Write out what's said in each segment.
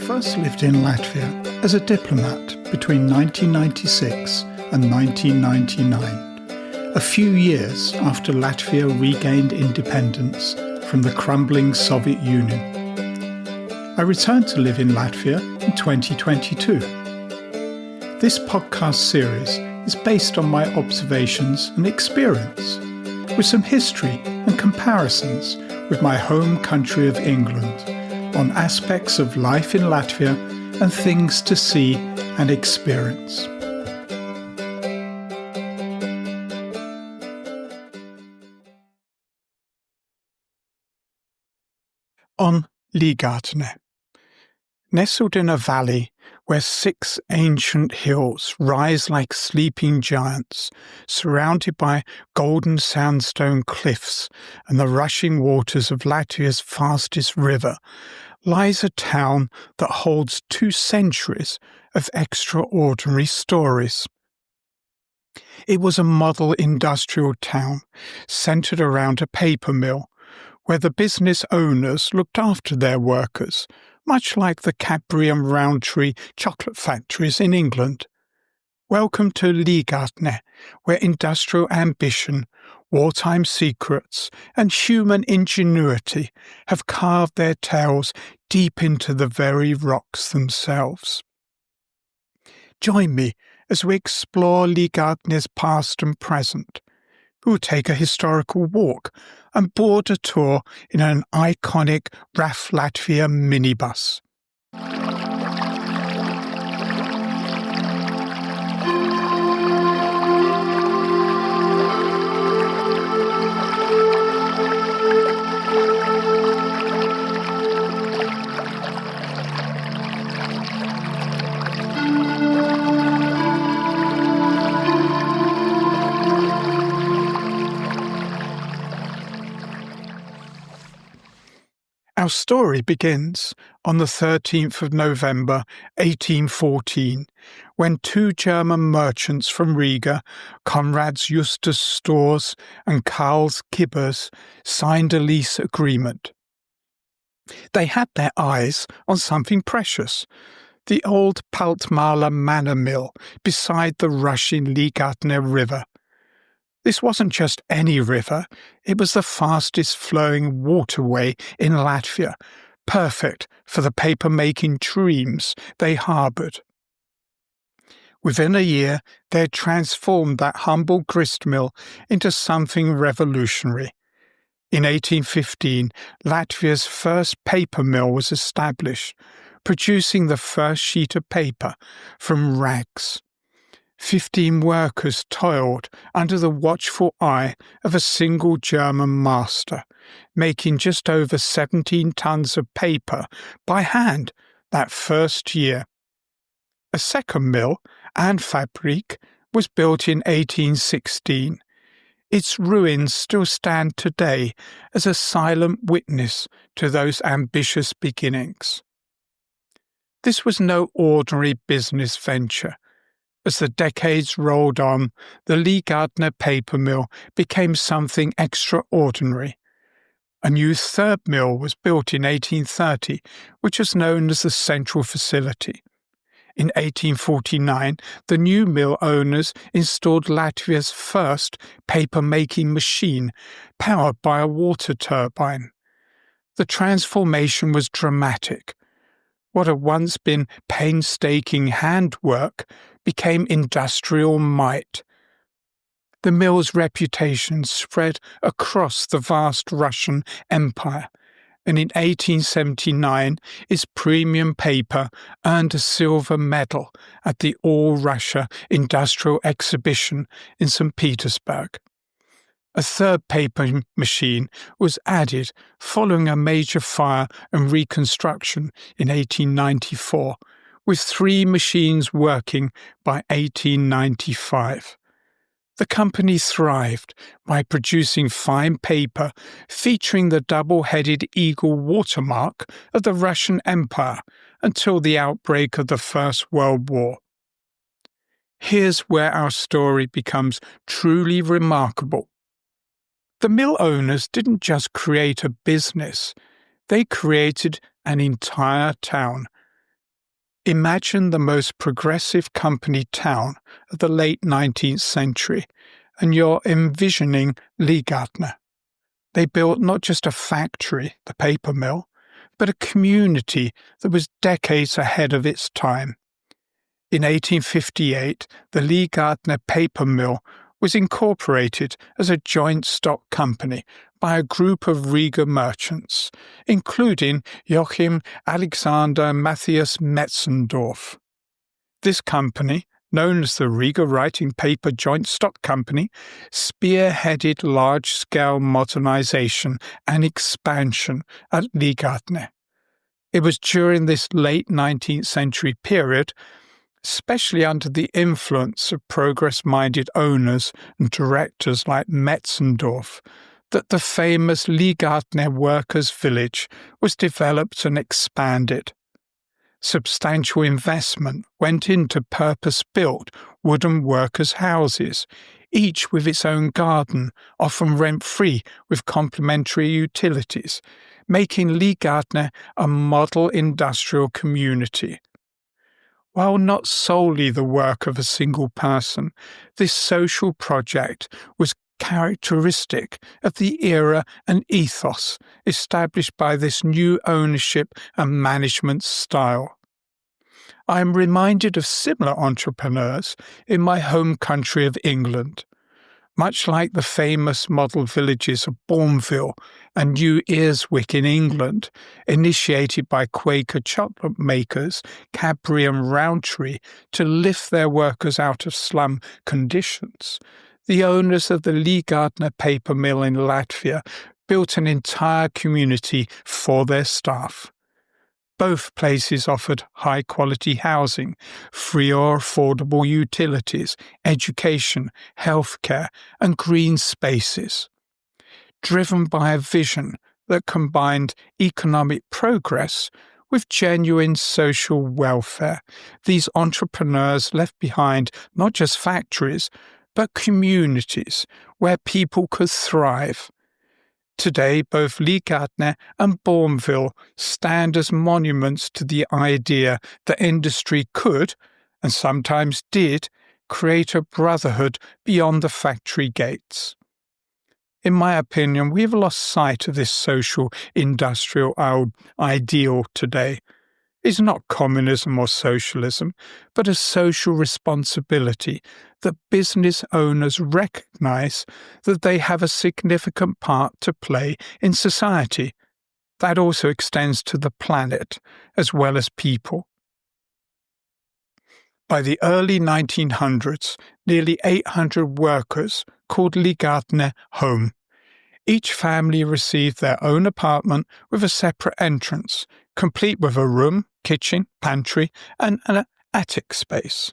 first lived in Latvia as a diplomat between 1996 and 1999, a few years after Latvia regained independence from the crumbling Soviet Union. I returned to live in Latvia in 2022. This podcast series is based on my observations and experience, with some history and comparisons with my home country of England on aspects of life in Latvia and things to see and experience. On Līgatne. Nestled in a valley where 6 ancient hills rise like sleeping giants, surrounded by golden sandstone cliffs and the rushing waters of Latvia's fastest river, lies a town that holds 2 centuries of extraordinary stories. It was a model industrial town centred around a paper mill, where the business owners looked after their workers, much like the Cadbury and Rowntree chocolate factories in England. Welcome to Līgatne, where industrial ambition, wartime secrets, and human ingenuity have carved their tales deep into the very rocks themselves. Join me as we explore Līgatne's past and present. We'll take a historical walk and board a tour in an iconic RAF Latvia minibus. Our story begins on the 13th of November 1814, when 2 German merchants from Riga, Comrades Justus Stores and Karls Kibbers, signed a lease agreement. They had their eyes on something precious, the old Paltmala manor mill beside the rushing Līgatne River. This wasn't just any river, it was the fastest flowing waterway in Latvia, perfect for the paper-making dreams they harboured. Within a year, they had transformed that humble gristmill into something revolutionary. In 1815, Latvia's first paper mill was established, producing the first sheet of paper from rags. 15 workers toiled under the watchful eye of a single German master, making just over 17 tons of paper by hand that first year. A second mill, and Fabrik, was built in 1816. Its ruins still stand today as a silent witness to those ambitious beginnings. This was no ordinary business venture. As the decades rolled on, the Līgatne paper mill became something extraordinary. A new third mill was built in 1830, which was known as the Central Facility. In 1849, the new mill owners installed Latvia's first paper-making machine, powered by a water turbine. The transformation was dramatic. What had once been painstaking handwork became industrial might. The mill's reputation spread across the vast Russian Empire, and in 1879 its premium paper earned a silver medal at the All-Russia Industrial Exhibition in St. Petersburg. A third paper machine was added following a major fire and reconstruction in 1894, with 3 machines working by 1895. The company thrived by producing fine paper featuring the double-headed eagle watermark of the Russian Empire until the outbreak of the First World War. Here's where our story becomes truly remarkable. The mill owners didn't just create a business, they created an entire town. Imagine the most progressive company town of the late 19th century, and you're envisioning Līgatne. They built not just a factory, the paper mill, but a community that was decades ahead of its time. In 1858, the Līgatne paper mill was incorporated as a joint stock company by a group of Riga merchants, including Joachim Alexander Matthias Metzendorf. This company, known as the Riga Writing Paper Joint Stock Company, spearheaded large-scale modernization and expansion at Līgatne. It was during this late 19th century period, especially under the influence of progress-minded owners and directors like Metzendorf, that the famous Līgatne workers' village was developed and expanded. Substantial investment went into purpose-built wooden workers' houses, each with its own garden, often rent-free with complementary utilities, making Līgatne a model industrial community. While not solely the work of a single person, this social project was characteristic of the era and ethos established by this new ownership and management style. I am reminded of similar entrepreneurs in my home country of England. Much like the famous model villages of Bournville and New Earswick in England, initiated by Quaker chocolate makers Cadbury and Rowntree to lift their workers out of slum conditions, the owners of the Līgatne paper mill in Latvia built an entire community for their staff. Both places offered high-quality housing, free or affordable utilities, education, healthcare, and green spaces. Driven by a vision that combined economic progress with genuine social welfare, these entrepreneurs left behind not just factories, but communities where people could thrive. Today, both Līgatne and Bournville stand as monuments to the idea that industry could, and sometimes did, create a brotherhood beyond the factory gates. In my opinion, we have lost sight of this social industrial ideal today. It's not communism or socialism, but a social responsibility that business owners recognize that they have a significant part to play in society. That also extends to the planet as well as people. By the early 1900s, nearly 800 workers called Līgatne home. Each family received their own apartment with a separate entrance, complete with a room, kitchen, pantry, and an attic space.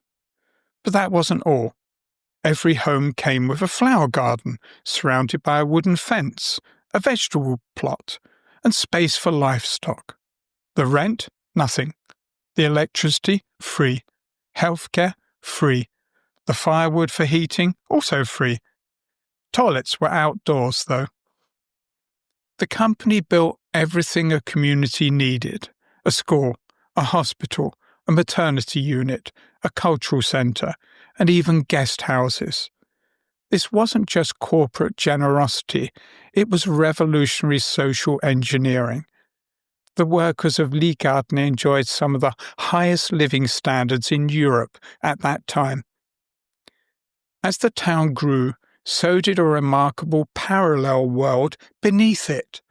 But that wasn't all. Every home came with a flower garden, surrounded by a wooden fence, a vegetable plot, and space for livestock. The rent? Nothing. The electricity? Free. Healthcare? Free. The firewood for heating? Also free. Toilets were outdoors, though. The company built everything a community needed: a school, a hospital, a maternity unit, a cultural centre, and even guest houses. This wasn't just corporate generosity, it was revolutionary social engineering. The workers of Līgatne enjoyed some of the highest living standards in Europe at that time. As the town grew, so did a remarkable parallel world beneath it.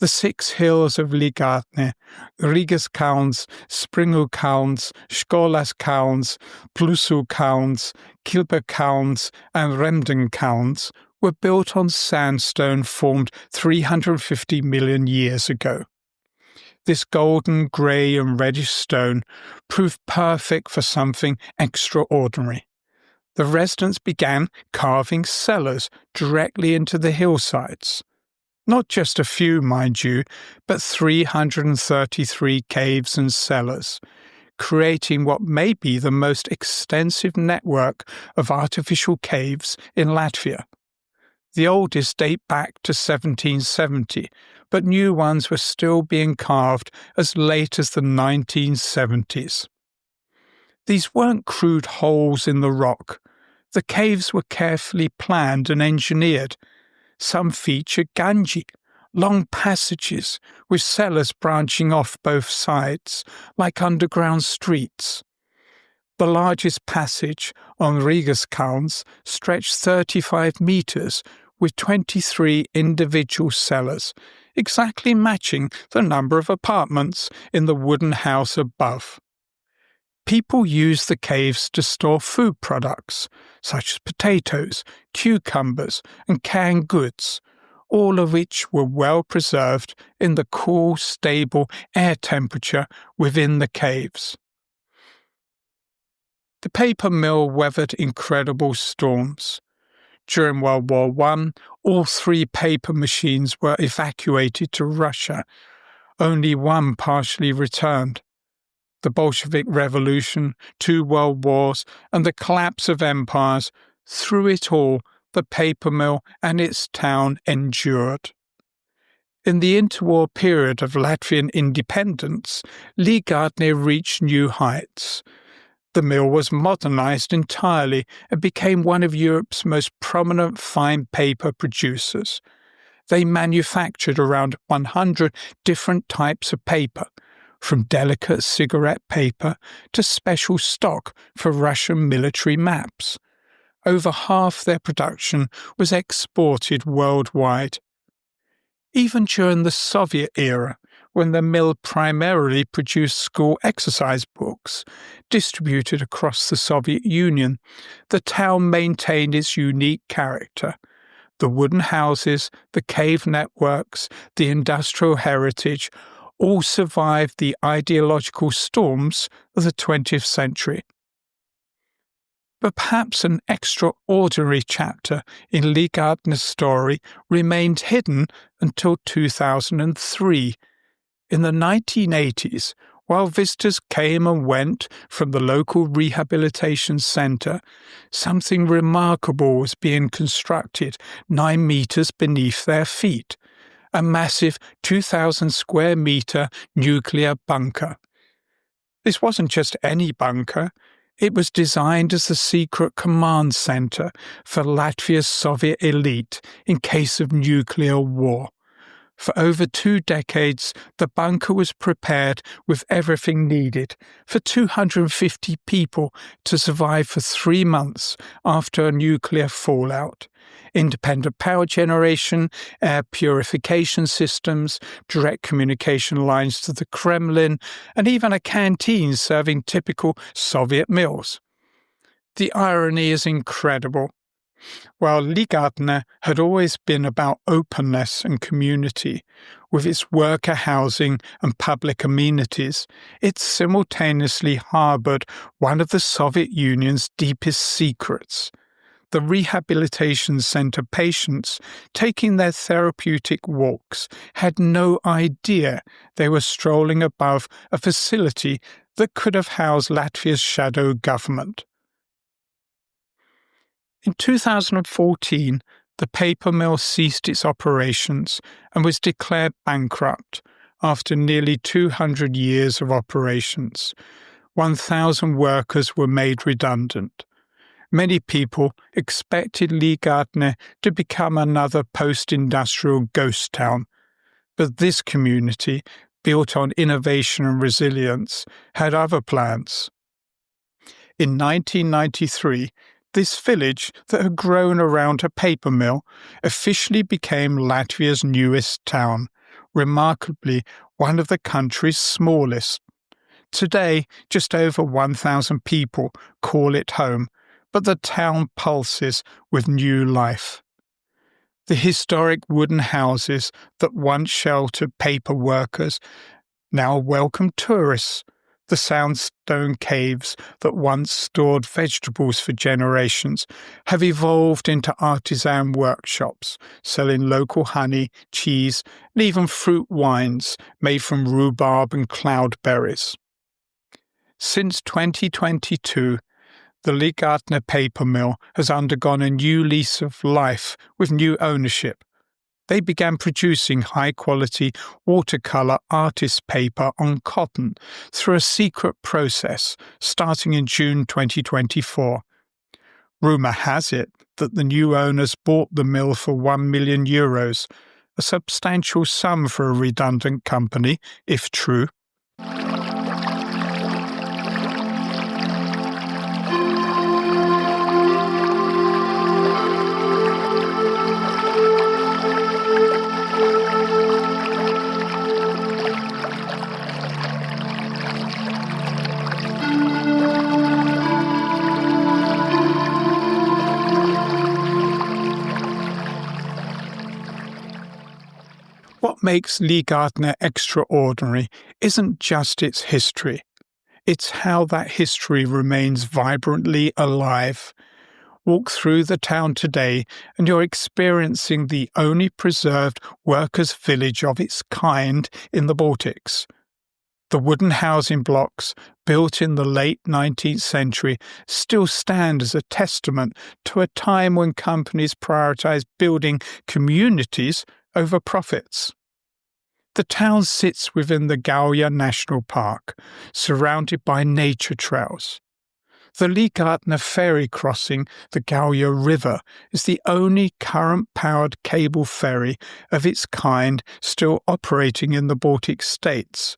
The 6 hills of Līgatne, Rīgas kalns, Springu kalns, Skolas kalns, Plusu kalns, Kilpa kalns, and Remden kalns, were built on sandstone formed 350 million years ago. This golden, grey and reddish stone proved perfect for something extraordinary. The residents began carving cellars directly into the hillsides. Not just a few, mind you, but 333 caves and cellars, creating what may be the most extensive network of artificial caves in Latvia. The oldest date back to 1770, but new ones were still being carved as late as the 1970s. These weren't crude holes in the rock. The caves were carefully planned and engineered. Some featured ganji, long passages with cellars branching off both sides, like underground streets. The largest passage on Līgatne stretched 35 metres with 23 individual cellars, exactly matching the number of apartments in the wooden house above. People used the caves to store food products, such as potatoes, cucumbers, and canned goods, all of which were well preserved in the cool, stable air temperature within the caves. The paper mill weathered incredible storms. During World War I, all 3 paper machines were evacuated to Russia. Only one partially returned. The Bolshevik Revolution, 2 world wars, and the collapse of empires, through it all, the paper mill and its town endured. In the interwar period of Latvian independence, Līgatne reached new heights. The mill was modernized entirely and became one of Europe's most prominent fine paper producers. They manufactured around 100 different types of paper, from delicate cigarette paper to special stock for Russian military maps. Over half their production was exported worldwide. Even during the Soviet era, when the mill primarily produced school exercise books distributed across the Soviet Union, the town maintained its unique character. The wooden houses, the cave networks, the industrial heritage all survived the ideological storms of the 20th century. But perhaps an extraordinary chapter in Līgatne's story remained hidden until 2003. In the 1980s, while visitors came and went from the local rehabilitation centre, something remarkable was being constructed 9 metres beneath their feet, a massive 2,000 square metre nuclear bunker. This wasn't just any bunker. It was designed as the secret command centre for Latvia's Soviet elite in case of nuclear war. For over 2 decades, the bunker was prepared with everything needed for 250 people to survive for 3 months after a nuclear fallout. Independent power generation, air purification systems, direct communication lines to the Kremlin, and even a canteen serving typical Soviet meals. The irony is incredible. While Līgatne had always been about openness and community, with its worker housing and public amenities, it simultaneously harboured one of the Soviet Union's deepest secrets. The rehabilitation centre patients, taking their therapeutic walks, had no idea they were strolling above a facility that could have housed Latvia's shadow government. In 2014, the paper mill ceased its operations and was declared bankrupt after nearly 200 years of operations. 1,000 workers were made redundant. Many people expected Līgatne to become another post-industrial ghost town, but this community, built on innovation and resilience, had other plans. In 1993, this village that had grown around a paper mill officially became Latvia's newest town, remarkably one of the country's smallest. Today, just over 1,000 people call it home, but the town pulses with new life. The historic wooden houses that once sheltered paper workers now welcome tourists. The sandstone caves that once stored vegetables for generations have evolved into artisan workshops, selling local honey, cheese, and even fruit wines made from rhubarb and cloudberries. Since 2022, the Līgatne paper mill has undergone a new lease of life with new ownership. they began producing high-quality watercolour artist paper on cotton through a secret process starting in June 2024. Rumour has it that the new owners bought the mill for €1 million, a substantial sum for a redundant company, if true. What makes Līgatne extraordinary isn't just its history. It's how that history remains vibrantly alive. Walk through the town today and you're experiencing the only preserved workers' village of its kind in the Baltics. The wooden housing blocks, built in the late 19th century, still stand as a testament to a time when companies prioritized building communities over profits. The town sits within the Gauja National Park, surrounded by nature trails. The Līgatne ferry crossing the Gauja River is the only current-powered cable ferry of its kind still operating in the Baltic states.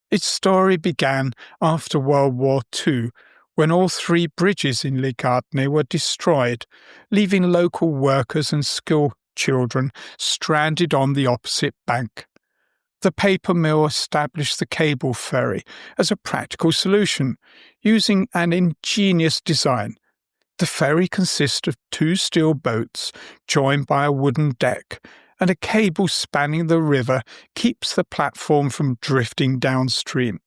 Its story began after World War II, when all 3 bridges in Līgatne were destroyed, leaving local workers and school children stranded on the opposite bank. The paper mill established the cable ferry as a practical solution, using an ingenious design. The ferry consists of 2 steel boats joined by a wooden deck, and a cable spanning the river keeps the platform from drifting downstream.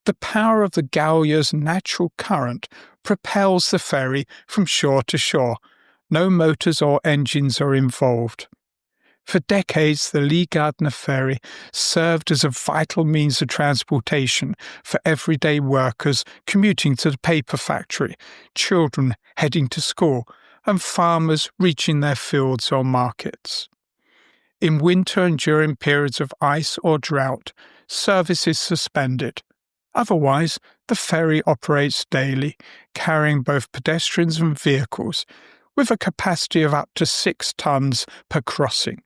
The power of the Gauja's natural current propels the ferry from shore to shore. No motors or engines are involved. For decades, the Līgatne ferry served as a vital means of transportation for everyday workers commuting to the paper factory, children heading to school, and farmers reaching their fields or markets. In winter and during periods of ice or drought, service is suspended. Otherwise, the ferry operates daily, carrying both pedestrians and vehicles, with a capacity of up to 6 tons per crossing.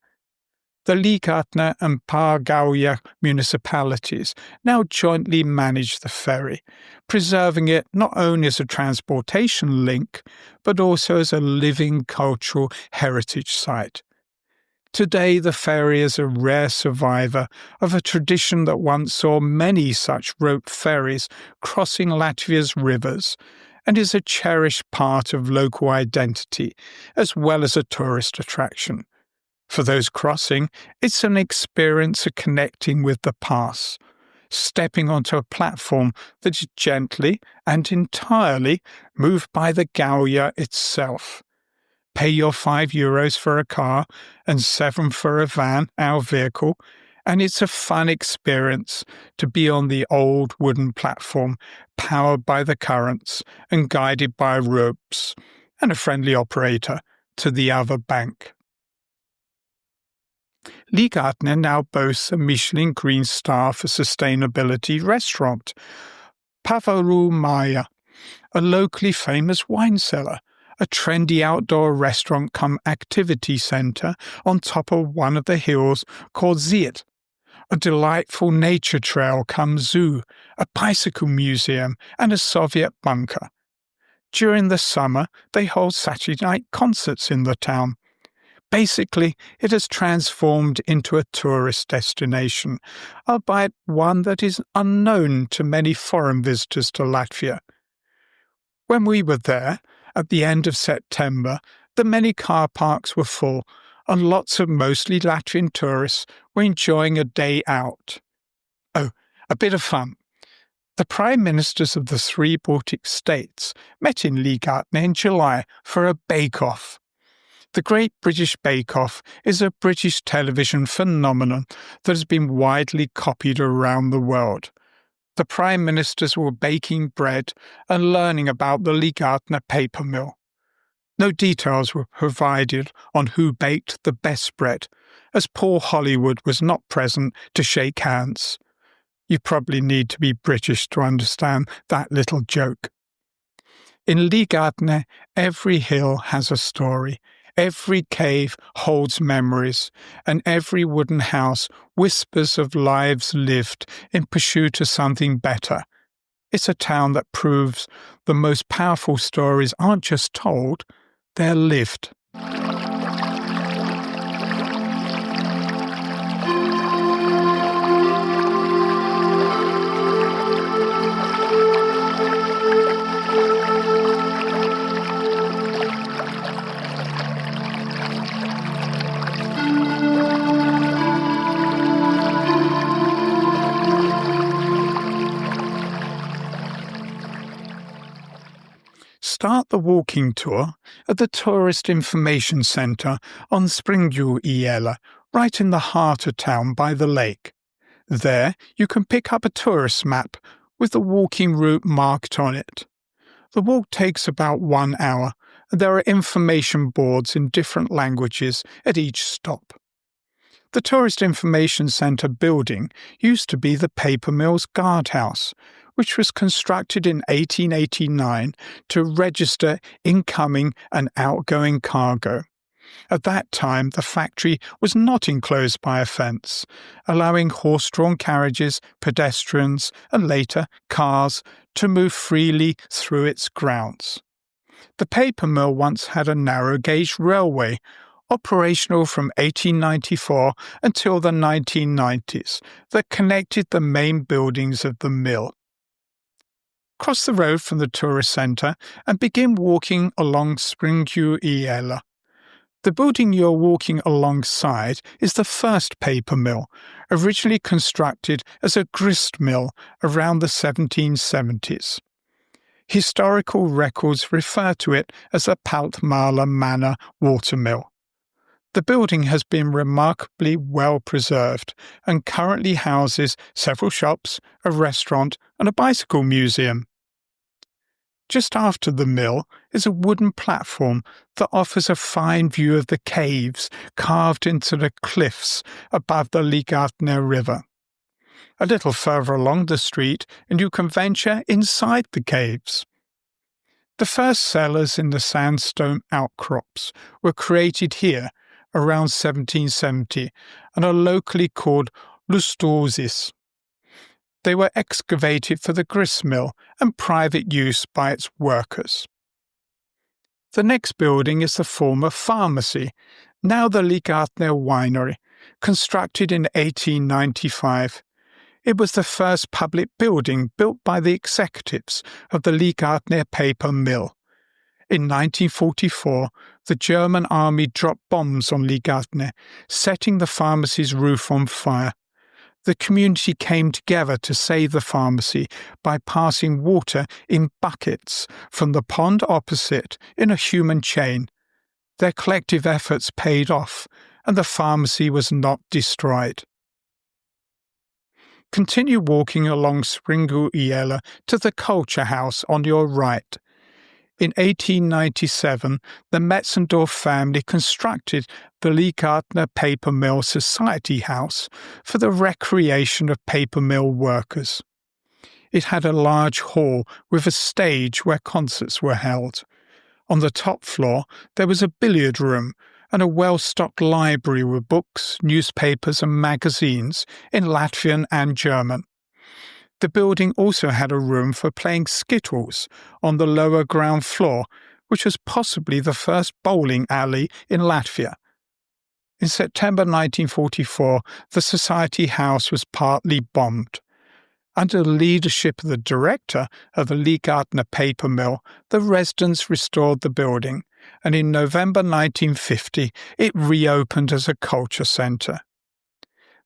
The Līgatne and Gauja municipalities now jointly manage the ferry, preserving it not only as a transportation link, but also as a living cultural heritage site. Today, the ferry is a rare survivor of a tradition that once saw many such rope ferries crossing Latvia's rivers, and is a cherished part of local identity, as well as a tourist attraction. For those crossing, it's an experience of connecting with the past, stepping onto a platform that is gently and entirely moved by the Gauja itself. Pay your €5 for a car and €7 for a van, our vehicle, and it's a fun experience to be on the old wooden platform, powered by the currents and guided by ropes, and a friendly operator to the other bank. Līgatne now boasts a Michelin Green Star for Sustainability restaurant, Maya, a locally famous wine cellar, a trendy outdoor restaurant cum activity centre on top of one of the hills called Ziet, a delightful nature trail cum zoo, a bicycle museum, and a Soviet bunker. During the summer, they hold Saturday night concerts in the town. Basically, it has transformed into a tourist destination, albeit one that is unknown to many foreign visitors to Latvia. When we were there, at the end of September, the many car parks were full, and lots of mostly Latvian tourists were enjoying a day out. Oh, a bit of fun. The Prime Ministers of the 3 Baltic states met in Līgatne in July for a bake-off. The Great British Bake Off is a British television phenomenon that has been widely copied around the world. The Prime Ministers were baking bread and learning about the Līgatne paper mill. No details were provided on who baked the best bread, as Paul Hollywood was not present to shake hands. You probably need to be British to understand that little joke. In Līgatne, every hill has a story, every cave holds memories, and every wooden house whispers of lives lived in pursuit of something better. It's a town that proves the most powerful stories aren't just told, they're lived. Start the walking tour at the Tourist Information Centre on Springjuiela, right in the heart of town by the lake. There you can pick up a tourist map with the walking route marked on it. The walk takes about 1 hour, and there are information boards in different languages at each stop. The Tourist Information Centre building used to be the paper mill's guardhouse, which was constructed in 1889 to register incoming and outgoing cargo. At that time, the factory was not enclosed by a fence, allowing horse-drawn carriages, pedestrians, and later cars to move freely through its grounds. The paper mill once had a narrow-gauge railway, operational from 1894 until the 1990s, that connected the main buildings of the mill. Cross the road from the tourist centre and begin walking along Springjuiela. The building you're walking alongside is the first paper mill, originally constructed as a grist mill around the 1770s. Historical records refer to it as a Paltmala Manor watermill. The building has been remarkably well preserved and currently houses several shops, a restaurant, and a bicycle museum. Just after the mill is a wooden platform that offers a fine view of the caves carved into the cliffs above the Līgatne River. A little further along the street and you can venture inside the caves. The first cellars in the sandstone outcrops were created here around 1770 and are locally called lustosis. They were excavated for the grist mill and private use by its workers. The next building is the former pharmacy, now the Līgatne Winery, constructed in 1895. It was the first public building built by the executives of the Līgatne paper mill. In 1944, the German army dropped bombs on Līgatne, setting the pharmacy's roof on fire. The community came together to save the pharmacy by passing water in buckets from the pond opposite in a human chain. Their collective efforts paid off, and the pharmacy was not destroyed. Continue walking along Springjuiela to the Culture House on your right. In 1897, the Metzendorf family constructed the Līgatne Paper Mill Society House for the recreation of paper mill workers. It had a large hall with a stage where concerts were held. On the top floor, there was a billiard room and a well-stocked library with books, newspapers and magazines in Latvian and German. The building also had a room for playing skittles on the lower ground floor, which was possibly the first bowling alley in Latvia. In September 1944, the Society House was partly bombed. Under the leadership of the director of the Līgatne paper mill, the residents restored the building, and in November 1950 it reopened as a culture centre.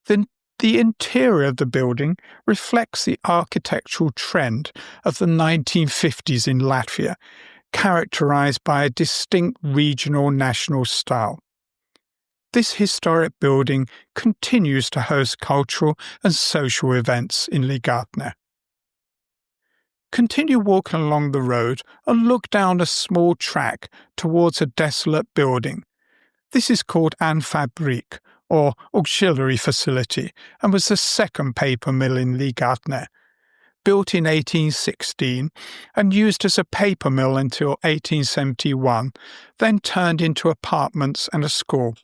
The interior of the building reflects the architectural trend of the 1950s in Latvia, characterised by a distinct regional national style. This historic building continues to host cultural and social events in Līgatne. Continue walking along the road and look down a small track towards a desolate building. This is called An Fabrik, or auxiliary facility, and was the second paper mill in Līgatne. Built in 1816 and used as a paper mill until 1871, then turned into apartments and a school.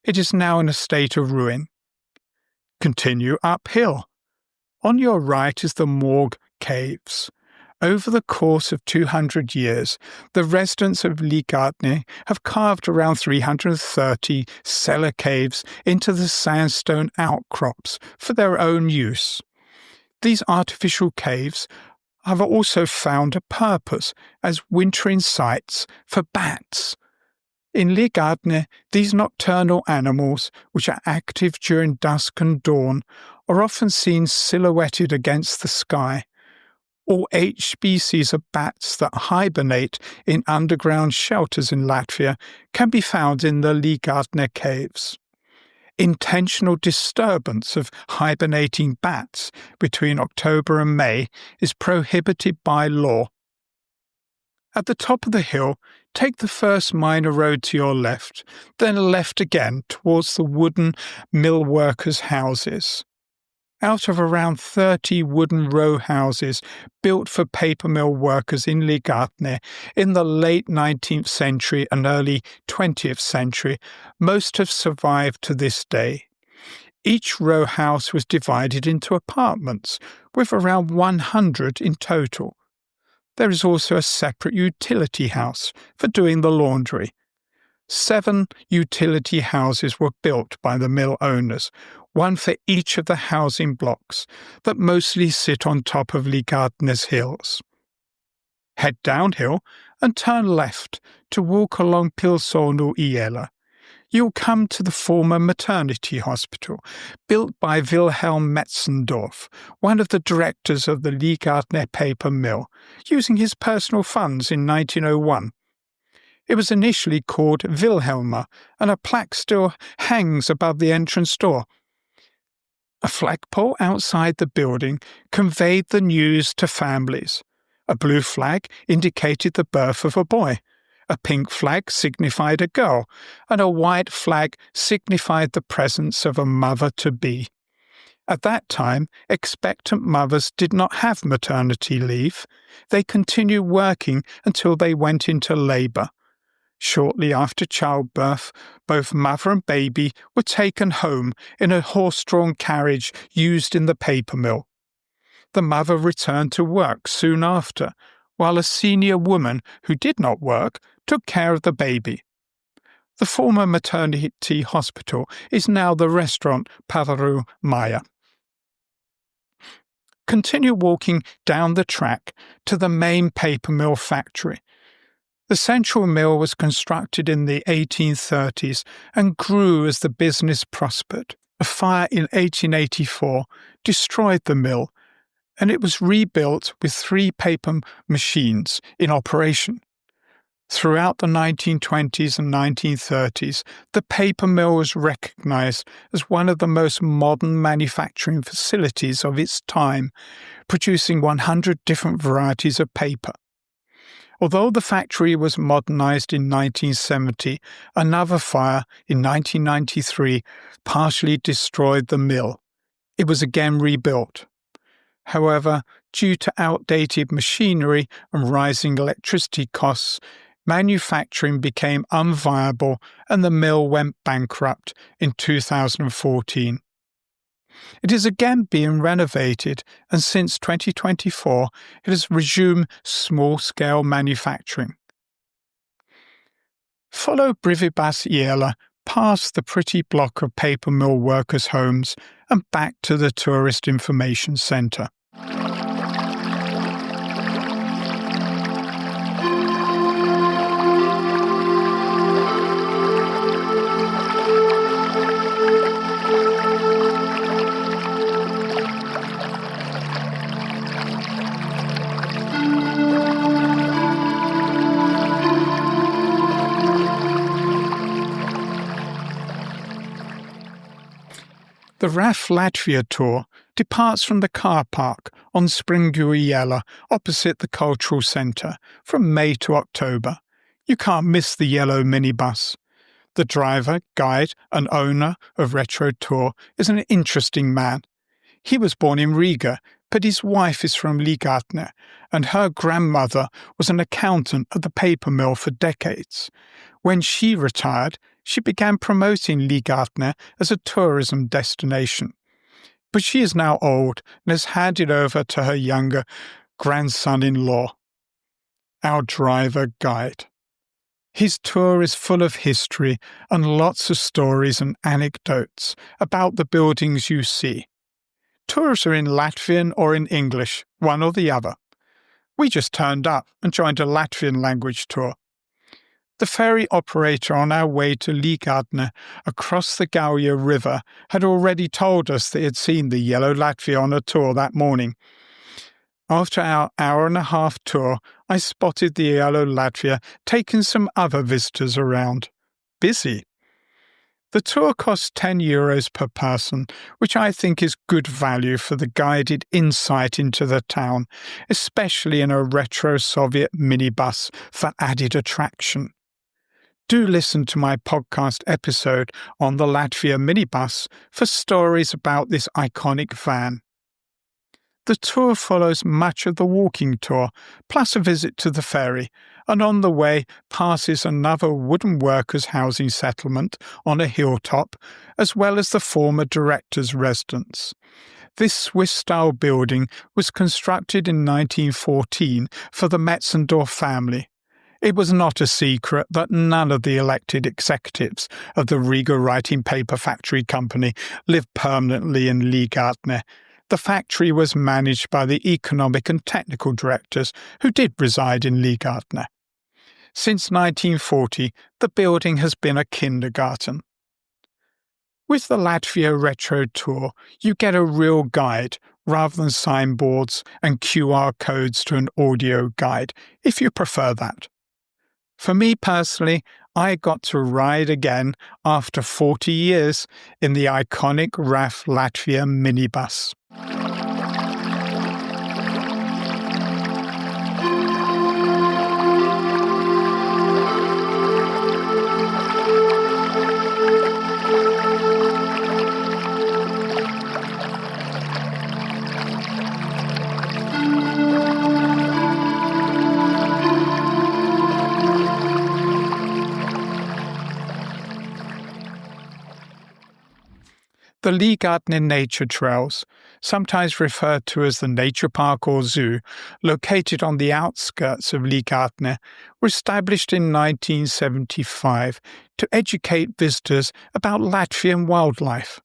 It is now in a state of ruin. Continue uphill. On your right is the Morgue Caves. Over the course of 200 years, the residents of Līgatne have carved around 330 cellar caves into the sandstone outcrops for their own use. These artificial caves have also found a purpose as wintering sites for bats. In Līgatne, these nocturnal animals, which are active during dusk and dawn, are often seen silhouetted against the sky. All 8 species of bats that hibernate in underground shelters in Latvia can be found in the Līgatne caves. Intentional disturbance of hibernating bats between October and May is prohibited by law. At the top of the hill, take the first minor road to your left, then left again towards the wooden mill workers' houses. Out of around 30 wooden row houses built for paper mill workers in Līgatne in the late 19th century and early 20th century, most have survived to this day. Each row house was divided into apartments, with around 100 in total. There is also a separate utility house for doing the laundry. 7 utility houses were built by the mill owners, one for each of the housing blocks that mostly sit on top of Līgatne's hills. Head downhill and turn left to walk along Pilsonu iela. You'll come to the former maternity hospital, built by Wilhelm Metzendorf, one of the directors of the Līgatne paper mill, using his personal funds in 1901. It was initially called Wilhelma, and a plaque still hangs above the entrance door. A flagpole outside the building conveyed the news to families. A blue flag indicated the birth of a boy. A pink flag signified a girl, and a white flag signified the presence of a mother-to-be. At that time, expectant mothers did not have maternity leave. They continued working until they went into labour. Shortly after childbirth, both mother and baby were taken home in a horse-drawn carriage used in the paper mill. The mother returned to work soon after, while a senior woman who did not work took care of the baby. The former maternity hospital is now the restaurant Pavaru Maya. Continue walking down the track to the main paper mill factory. The central mill was constructed in the 1830s and grew as the business prospered. A fire in 1884 destroyed the mill, and it was rebuilt with 3 paper machines in operation. Throughout the 1920s and 1930s, the paper mill was recognized as one of the most modern manufacturing facilities of its time, producing 100 different varieties of paper. Although the factory was modernized in 1970, another fire in 1993 partially destroyed the mill. It was again rebuilt. However, due to outdated machinery and rising electricity costs, manufacturing became unviable and the mill went bankrupt in 2014. It is again being renovated, and since 2024 it has resumed small-scale manufacturing. Follow Brivibas Iela past the pretty block of paper mill workers' homes and back to the Tourist Information Centre. The RAF Latvia tour departs from the car park on Springu opposite the Cultural Centre from May to October. You can't miss the yellow minibus. The driver, guide, and owner of Retro Tour is an interesting man. He was born in Riga, but his wife is from Līgatne, and her grandmother was an accountant at the paper mill for decades. When she retired, she began promoting Līgatne as a tourism destination. But she is now old and has handed over to her younger grandson-in-law. Our driver guide. His tour is full of history and lots of stories and anecdotes about the buildings you see. Tours are in Latvian or in English, one or the other. We just turned up and joined a Latvian language tour. The ferry operator on our way to Līgatne across the Gauja River had already told us they had seen the yellow Latvia on a tour that morning. After our hour-and-a-half tour, I spotted the yellow Latvia taking some other visitors around. Busy. The tour costs €10 per person, which I think is good value for the guided insight into the town, especially in a retro Soviet minibus for added attraction. Do listen to my podcast episode on the Latvia minibus for stories about this iconic van. The tour follows much of the walking tour, plus a visit to the ferry, and on the way passes another wooden workers' housing settlement on a hilltop, as well as the former director's residence. This Swiss-style building was constructed in 1914 for the Metzendorf family. It was not a secret that none of the elected executives of the Riga Writing Paper Factory Company lived permanently in Līgatne. The factory was managed by the economic and technical directors who did reside in Līgatne. Since 1940, the building has been a kindergarten. With the Latvia Retro Tour, you get a real guide rather than signboards and QR codes to an audio guide, if you prefer that. For me personally, I got to ride again after 40 years in the iconic RAF Latvia minibus. The Līgatne Nature Trails, sometimes referred to as the Nature Park or Zoo, located on the outskirts of Līgatne, were established in 1975 to educate visitors about Latvian wildlife.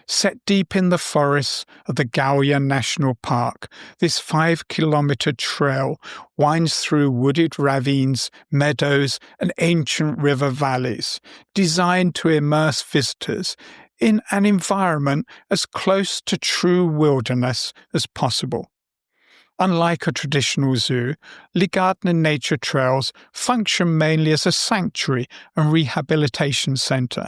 Set deep in the forests of the Gauja National Park, this 5-kilometre trail winds through wooded ravines, meadows, and ancient river valleys, designed to immerse visitors in an environment as close to true wilderness as possible. Unlike a traditional zoo, Līgatne Nature Trails function mainly as a sanctuary and rehabilitation centre.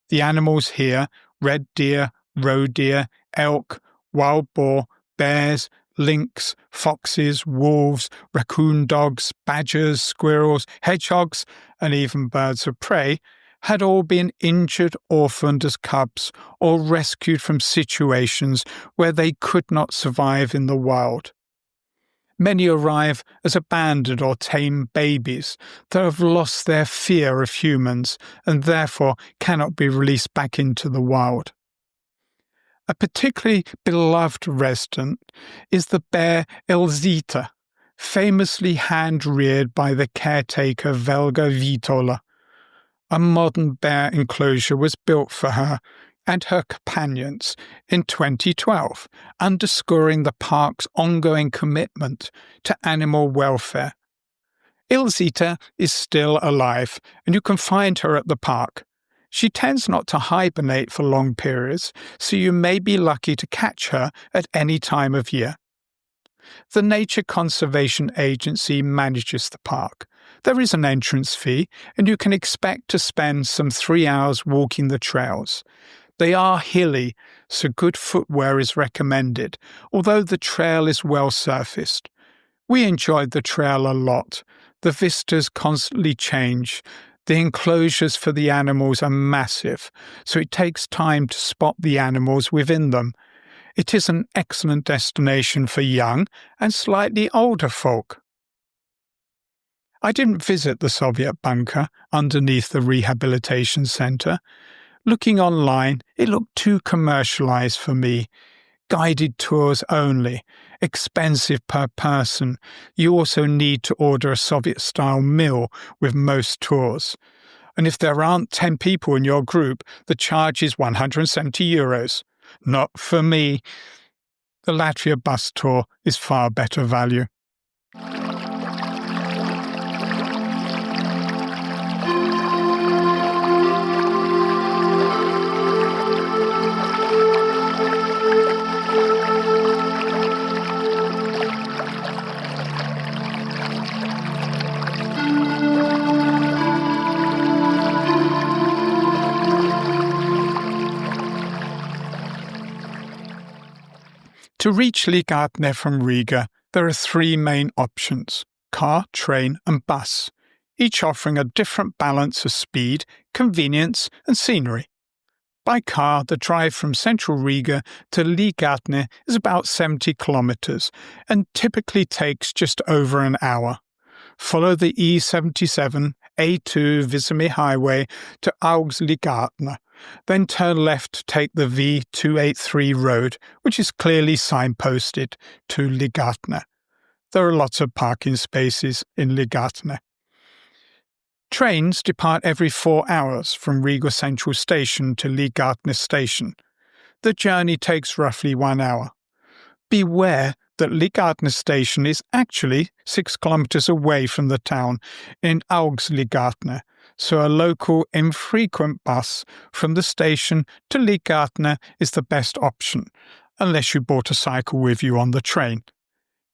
The animals here, red deer, roe deer, elk, wild boar, bears, lynx, foxes, wolves, raccoon dogs, badgers, squirrels, hedgehogs, and even birds of prey, had all been injured, orphaned as cubs, or rescued from situations where they could not survive in the wild. Many arrive as abandoned or tame babies that have lost their fear of humans and therefore cannot be released back into the wild. A particularly beloved resident is the bear Elzita, famously hand-reared by the caretaker Velga Vitola. A modern bear enclosure was built for her and her companions in 2012, underscoring the park's ongoing commitment to animal welfare. Elzita is still alive, and you can find her at the park. She tends not to hibernate for long periods, so you may be lucky to catch her at any time of year. The Nature Conservation Agency manages the park. There is an entrance fee, and you can expect to spend some 3 hours walking the trails. They are hilly, so good footwear is recommended, although the trail is well surfaced. We enjoyed the trail a lot. The vistas constantly change. The enclosures for the animals are massive, so it takes time to spot the animals within them. It is an excellent destination for young and slightly older folk. I didn't visit the Soviet bunker underneath the rehabilitation center. Looking online, it looked too commercialized for me. Guided tours only, expensive per person. You also need to order a Soviet-style meal with most tours. And if there aren't 10 people in your group, the charge is €170. Not for me. The Latvia bus tour is far better value. To reach Līgatne from Riga, there are 3 main options: car, train and bus, each offering a different balance of speed, convenience and scenery. By car, the drive from central Riga to Līgatne is about 70 kilometres and typically takes just over an hour. Follow the E77 A2 Vizimy Highway to Līgatne. Then turn left to take the V283 road, which is clearly signposted to Līgatne. There are lots of parking spaces in Līgatne. Trains depart every 4 hours from Riga Central Station to Līgatne Station. The journey takes roughly 1 hour. Beware that Līgatne Station is actually 6 kilometres away from the town in Līgatne, so a local infrequent bus from the station to Līgatne is the best option, unless you brought a cycle with you on the train.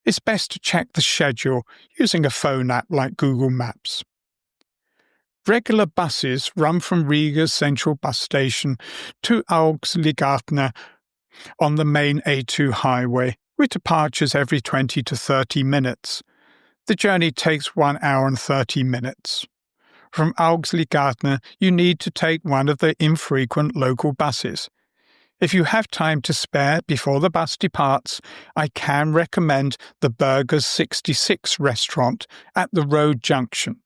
It's best to check the schedule using a phone app like Google Maps. Regular buses run from Riga's central bus station to Līgatne on the main A2 highway, with departures every 20 to 30 minutes. The journey takes 1 hour and 30 minutes. From Līgatne, you need to take one of the infrequent local buses. If you have time to spare before the bus departs, I can recommend the Burgers 66 restaurant at the road junction.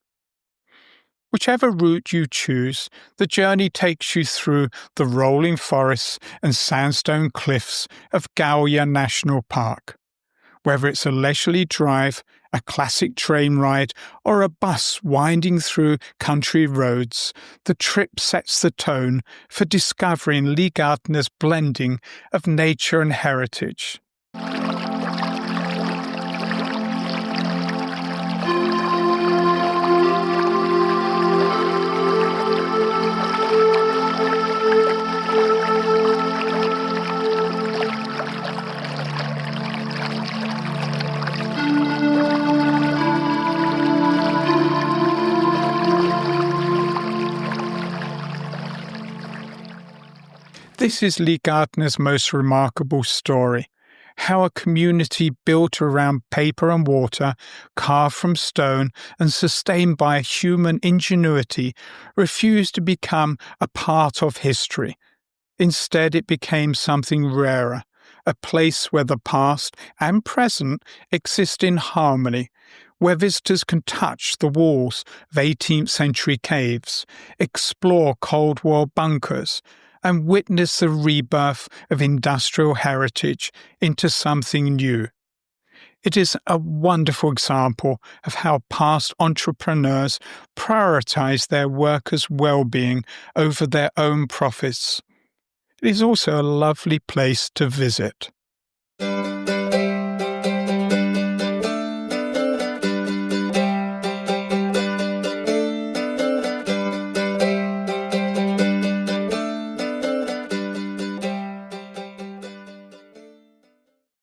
Whichever route you choose, the journey takes you through the rolling forests and sandstone cliffs of Gauja National Park. Whether it's a leisurely drive, a classic train ride, or a bus winding through country roads, the trip sets the tone for discovering Līgatne's blending of nature and heritage. This is Līgatne's most remarkable story, how a community built around paper and water, carved from stone and sustained by human ingenuity, refused to become a part of history. Instead, it became something rarer, a place where the past and present exist in harmony, where visitors can touch the walls of 18th century caves, explore Cold War bunkers, and witness the rebirth of industrial heritage into something new. It is a wonderful example of how past entrepreneurs prioritize their workers' well-being over their own profits. It is also a lovely place to visit.